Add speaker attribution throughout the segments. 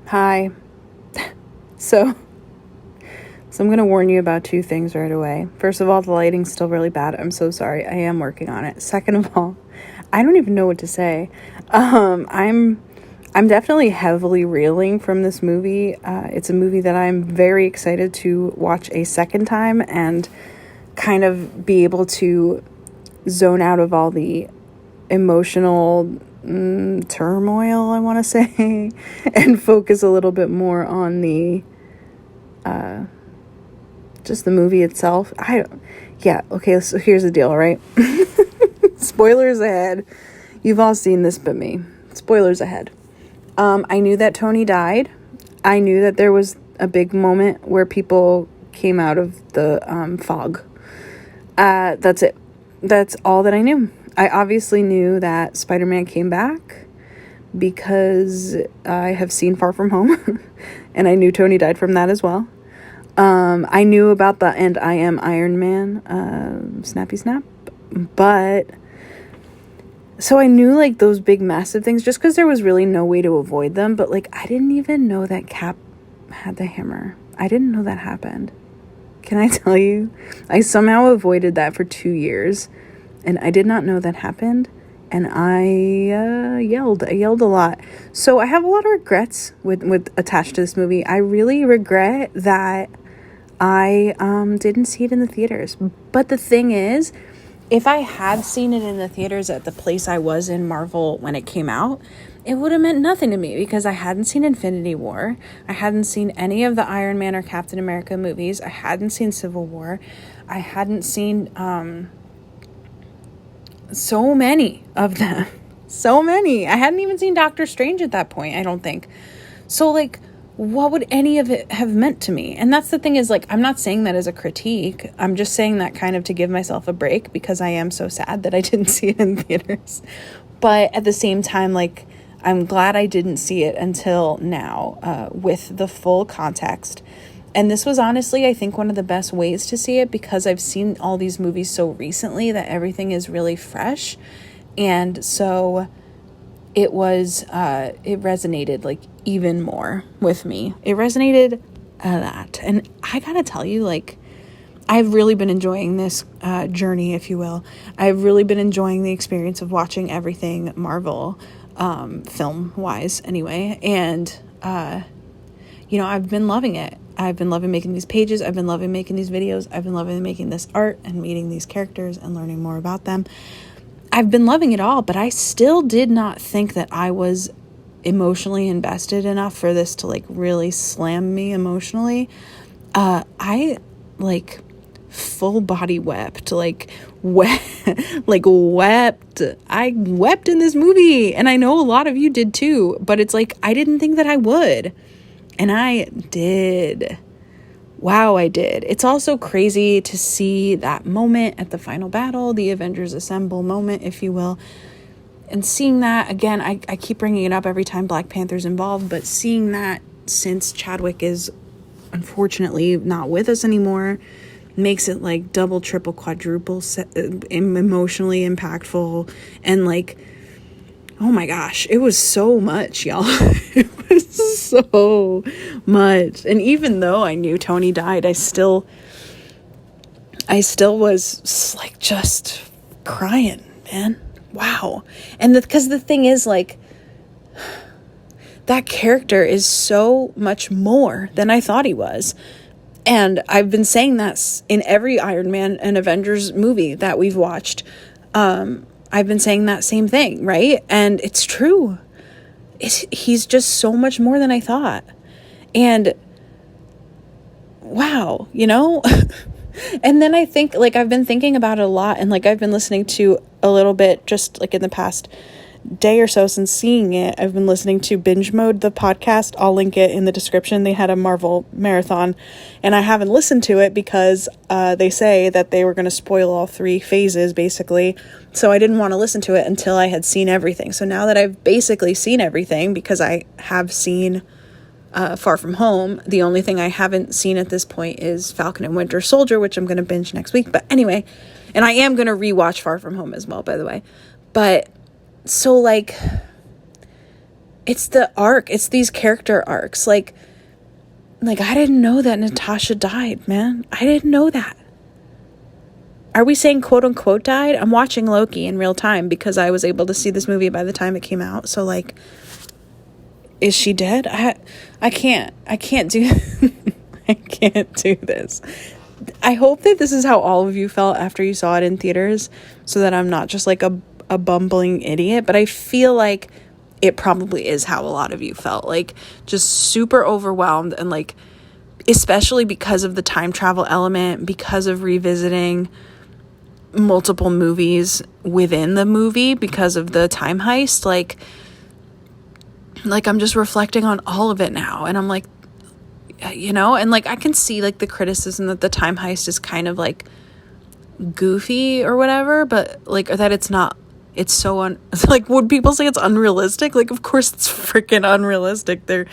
Speaker 1: Hi. So, I'm going to warn you about two things right away. First of all, the lighting's still really bad. I'm so sorry. I am working on it. Second of all, I don't even know what to say. I'm definitely heavily reeling from this movie. It's a movie that I'm very excited to watch a second time and kind of be able to zone out of all the emotional turmoil, I want to say, and focus a little bit more on the just the movie itself. Okay, so here's the deal, right? Spoilers ahead. You've all seen this but me. Spoilers ahead. I knew that Tony died. I knew that there was a big moment where people came out of the fog. That's it. That's all that I knew. I obviously knew that Spider-Man came back because I have seen Far From Home, and I knew Tony died from that as well. I knew about the "and I am Iron Man" snappy snap, but so I knew like those big massive things just because there was really no way to avoid them. But like I didn't even know that Cap had the hammer. I didn't know that happened. Can I tell you? I somehow avoided that for 2 years, and I did not know that happened. And I yelled a lot. So I have a lot of regrets with attached to this movie. I really regret that I didn't see it in the theaters. But the thing is, if I had seen it in the theaters at the place I was in Marvel when it came out, it would have meant nothing to me because I hadn't seen Infinity War. I hadn't seen any of the Iron Man or Captain America movies. I hadn't seen Civil War. I hadn't seen so many of them. So many. I hadn't even seen Doctor Strange at that point, I don't think. So, like, what would any of it have meant to me? And that's the thing is, like, I'm not saying that as a critique. I'm just saying that kind of to give myself a break because I am so sad that I didn't see it in theaters. But at the same time, like, I'm glad I didn't see it until now with the full context. And this was honestly, I think, one of the best ways to see it because I've seen all these movies so recently that everything is really fresh. And so it resonated like even more with me. It resonated a lot. And I gotta tell you, like, I've really been enjoying this journey, if you will. I've really been enjoying the experience of watching everything Marvel, film-wise anyway. And, I've been loving it. I've been loving making these pages. I've been loving making these videos. I've been loving making this art and meeting these characters and learning more about them. I've been loving it all, but I still did not think that I was emotionally invested enough for this to like really slam me emotionally. I like full body wept, wept. I wept in this movie, and I know a lot of you did too, but it's like, I didn't think that I would. And I did. Wow, I did. It's also crazy to see that moment at the final battle, the Avengers Assemble moment, if you will. And seeing that, again, I keep bringing it up every time Black Panther's involved, but seeing that since Chadwick is unfortunately not with us anymore makes it like double, triple, quadruple emotionally impactful. And like, oh my gosh, it was so much, y'all. It was so much. And even though I knew Tony died, I still was like just crying, man. Wow. And because the thing is, like, that character is so much more than I thought he was. And I've been saying that in every Iron Man and Avengers movie that we've watched. I've been saying that same thing, right? And it's true. He's just so much more than I thought. And wow, And then I think, like, I've been thinking about it a lot, and like I've been listening to a little bit just like in the past day or so since seeing it. I've been listening to Binge Mode, the podcast. I'll link it in the description. They had a Marvel marathon, and I haven't listened to it because they say that they were going to spoil all 3 phases basically. So I didn't want to listen to it until I had seen everything. So now that I've basically seen everything, because I have seen Far From Home, the only thing I haven't seen at this point is Falcon and Winter Soldier, which I'm going to binge next week. But anyway, and I am going to rewatch Far From Home as well, by the way. But so like it's the arc. It's these character arcs. Like, I didn't know that Natasha died, man. I didn't know that. Are we saying quote unquote died? I'm watching Loki in real time because I was able to see this movie by the time it came out. So, like, is she dead? I can't do I can't do this. I hope that this is how all of you felt after you saw it in theaters, so that I'm not just like a bumbling idiot, but I feel like it probably is how a lot of you felt, like just super overwhelmed, and like especially because of the time travel element, because of revisiting multiple movies within the movie, because of the time heist, like I'm just reflecting on all of it now, and I'm like, you know, and like I can see like the criticism that the time heist is kind of like goofy or whatever, but like, or that it's not, it's so like, would people say it's unrealistic? Like, of course it's freaking unrealistic. They're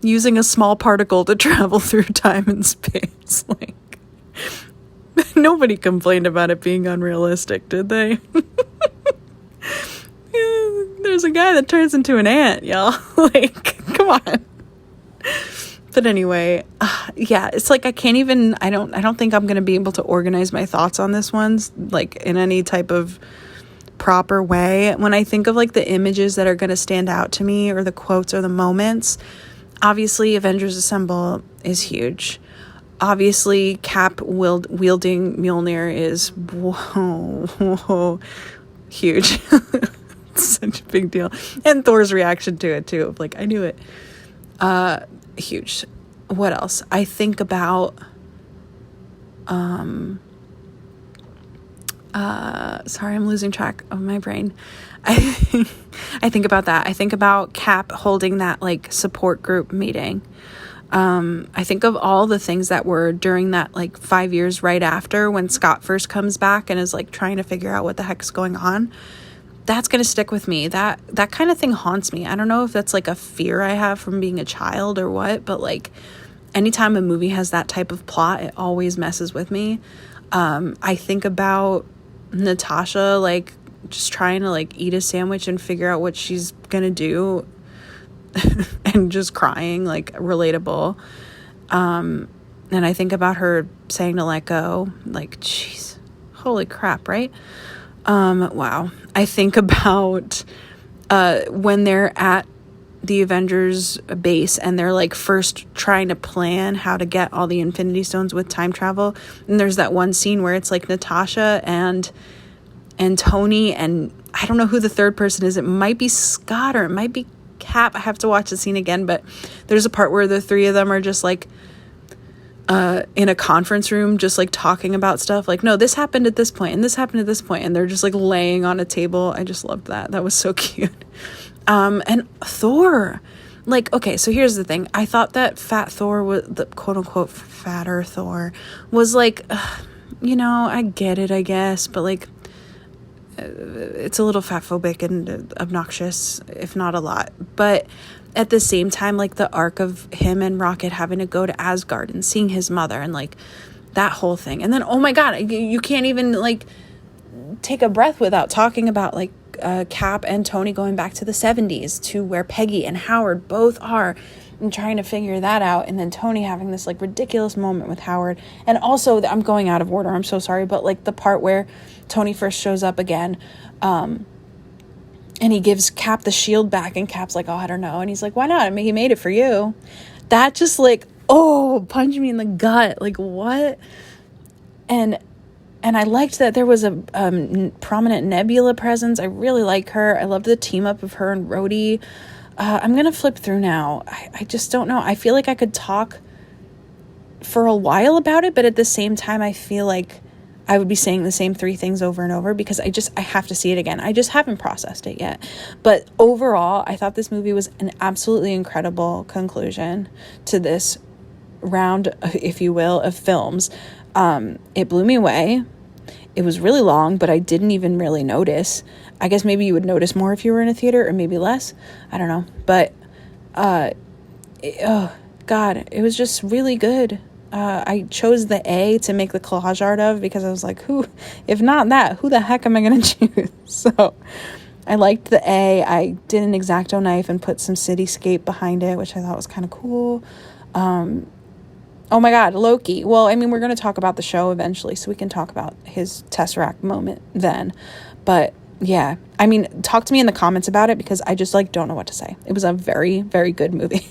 Speaker 1: using a small particle to travel through time and space. Like, nobody complained about it being unrealistic, did they? There's a guy that turns into an ant, y'all. Like, come on. But anyway, yeah, it's like I don't think I'm going to be able to organize my thoughts on this one, like, in any type of proper way. When I think of like the images that are going to stand out to me, or the quotes or the moments, obviously Avengers Assemble is huge. Obviously Cap wielding Mjolnir is whoa, huge. It's such a big deal. And Thor's reaction to it too, of like, I knew it. Huge. What else? I think about sorry, I'm losing track of my brain. I think about that. I think about Cap holding that like support group meeting. I think of all the things that were during that like 5 years right after, when Scott first comes back and is like trying to figure out what the heck's going on. That's going to stick with me. That kind of thing haunts me. I don't know if that's like a fear I have from being a child or what, but like anytime a movie has that type of plot, it always messes with me. I think about Natasha like just trying to like eat a sandwich and figure out what she's going to do and just crying, like, relatable. And I think about her saying to let go, like, jeez, holy crap, right? Wow. I think about when they're at the Avengers base and they're like first trying to plan how to get all the Infinity Stones with time travel, and there's that one scene where it's like Natasha and Tony, and I don't know who the third person is. It might be Scott or it might be Cap. I have to watch the scene again, but there's a part where the three of them are just like in a conference room, just like talking about stuff, like, no, this happened at this point and this happened at this point, and they're just like laying on a table. I just loved that was so cute. And Thor, like, okay, so here's the thing. I thought that fat Thor was the quote unquote fatter Thor was like, you know, I get it, I guess, but like it's a little fat phobic and obnoxious, if not a lot. But at the same time, like the arc of him and Rocket having to go to Asgard and seeing his mother and like that whole thing. And then, oh my God, you can't even like take a breath without talking about like Cap and Tony going back to the 70s to where Peggy and Howard both are, and trying to figure that out. And then Tony having this like ridiculous moment with Howard. And also, I'm going out of order, I'm so sorry, but like the part where Tony first shows up again, and he gives Cap the shield back, and Cap's like, oh, I don't know. And he's like, why not? I mean, he made it for you. That just like, oh, punched me in the gut. Like, what? And I liked that there was a prominent Nebula presence. I really like her. I loved the team up of her and Rhodey. I'm going to flip through now. I just don't know. I feel like I could talk for a while about it, but at the same time, I feel like I would be saying the same three things over and over because I have to see it again. I just haven't processed it yet. But overall, I thought this movie was an absolutely incredible conclusion to this round, if you will, of films. It blew me away. It was really long, but I didn't even really notice. I guess maybe you would notice more if you were in a theater, or maybe less. I don't know. But, oh, God, it was just really good. I chose the A to make the collage art of because I was like, if not that, who the heck am I going to choose? So, I liked the A. I did an X-Acto knife and put some cityscape behind it, which I thought was kind of cool. Oh my God, Loki. Well, I mean, we're going to talk about the show eventually, so we can talk about his Tesseract moment then. But yeah, I mean, talk to me in the comments about it, because I just like don't know what to say. It was a very, very good movie.